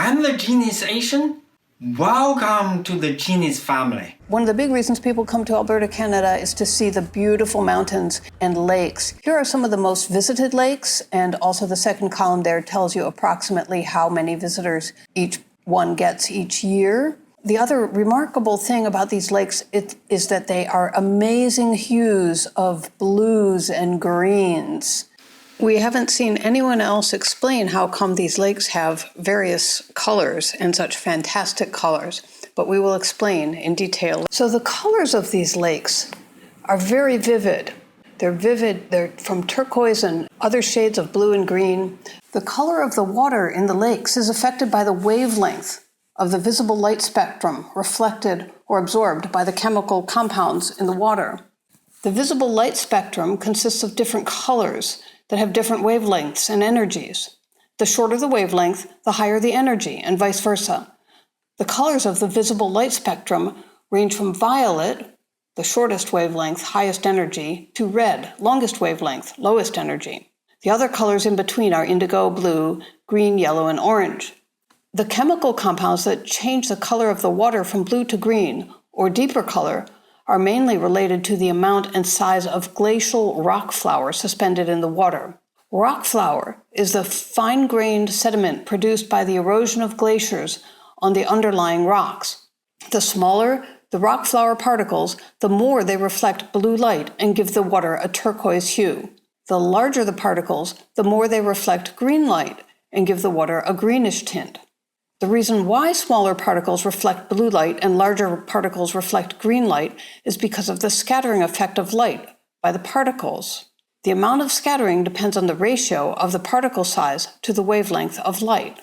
I'm the Genius Asian. Welcome to the Genius family. One of the big reasons people come to Alberta, Canada is to see the beautiful mountains and lakes. Here are some of the most visited lakes, and also the second column there tells you approximately how many visitors each one gets each year. The other remarkable thing about these lakes is that they are amazing hues of blues and greens. We haven't seen anyone else explain how come these lakes have various colors and such fantastic colors, but we will explain in detail. So the colors of these lakes are very vivid. They're from turquoise and other shades of blue and green. The color of the water in the lakes is affected by the wavelength of the visible light spectrum reflected or absorbed by the chemical compounds in the water. The visible light spectrum consists of different colors that have different wavelengths and energies. The shorter the wavelength, the higher the energy, and vice versa. The colors of the visible light spectrum range from violet, the shortest wavelength, highest energy, to red, longest wavelength, lowest energy. The other colors in between are indigo, blue, green, yellow, and orange. The chemical compounds that change the color of the water from blue to green, or deeper color, are mainly related to the amount and size of glacial rock flour suspended in the water. Rock flour is the fine-grained sediment produced by the erosion of glaciers on the underlying rocks. The smaller the rock flour particles, the more they reflect blue light and give the water a turquoise hue. The larger the particles, the more they reflect green light and give the water a greenish tint. The reason why smaller particles reflect blue light and larger particles reflect green light is because of the scattering effect of light by the particles. The amount of scattering depends on the ratio of the particle size to the wavelength of light.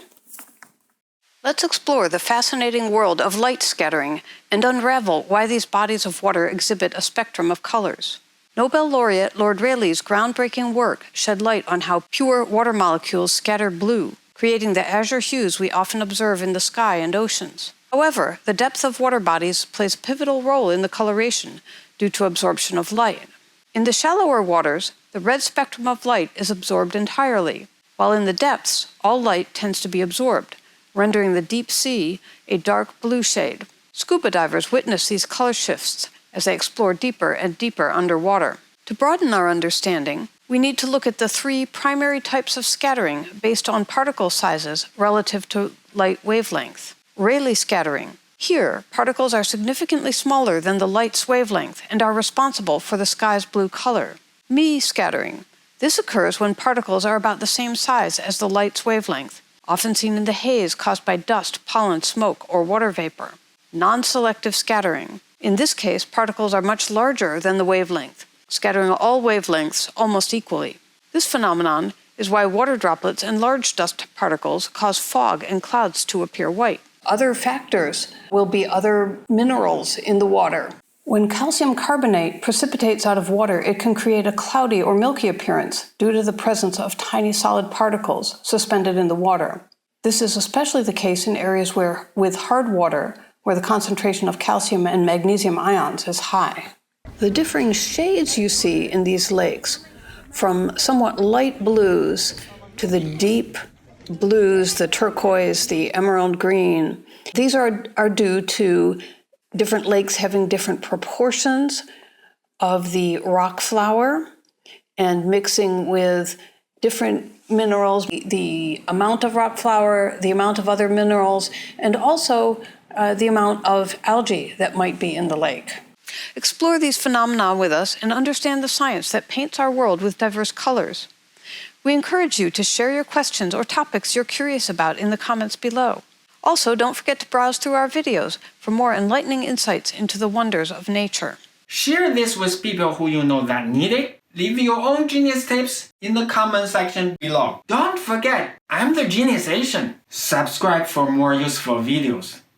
Let's explore the fascinating world of light scattering and unravel why these bodies of water exhibit a spectrum of colors. Nobel laureate Lord Rayleigh's groundbreaking work shed light on how pure water molecules scatter blue, creating the azure hues we often observe in the sky and oceans. However, the depth of water bodies plays a pivotal role in the coloration due to absorption of light. In the shallower waters, the red spectrum of light is absorbed entirely, while in the depths, all light tends to be absorbed, rendering the deep sea a dark blue shade. Scuba divers witness these color shifts as they explore deeper and deeper underwater. To broaden our understanding, we need to look at the three primary types of scattering based on particle sizes relative to light wavelength. Rayleigh scattering. Here, particles are significantly smaller than the light's wavelength and are responsible for the sky's blue color. Mie scattering. This occurs when particles are about the same size as the light's wavelength, often seen in the haze caused by dust, pollen, smoke, or water vapor. Non-selective scattering. In this case, particles are much larger than the wavelength, scattering all wavelengths almost equally. This phenomenon is why water droplets and large dust particles cause fog and clouds to appear white. Other factors will be other minerals in the water. When calcium carbonate precipitates out of water, it can create a cloudy or milky appearance due to the presence of tiny solid particles suspended in the water. This is especially the case in areas with hard water, where the concentration of calcium and magnesium ions is high. The differing shades you see in these lakes, from somewhat light blues to the deep blues, the turquoise, the emerald green, these are due to different lakes having different proportions of the rock flour and mixing with different minerals, the amount of rock flour, the amount of other minerals, and also the amount of algae that might be in the lake. Explore these phenomena with us and understand the science that paints our world with diverse colors. We encourage you to share your questions or topics you're curious about in the comments below. Also, don't forget to browse through our videos for more enlightening insights into the wonders of nature. Share this with people who you know that need it. Leave your own genius tips in the comment section below. Don't forget, I'm the Genius Asian. Subscribe for more useful videos.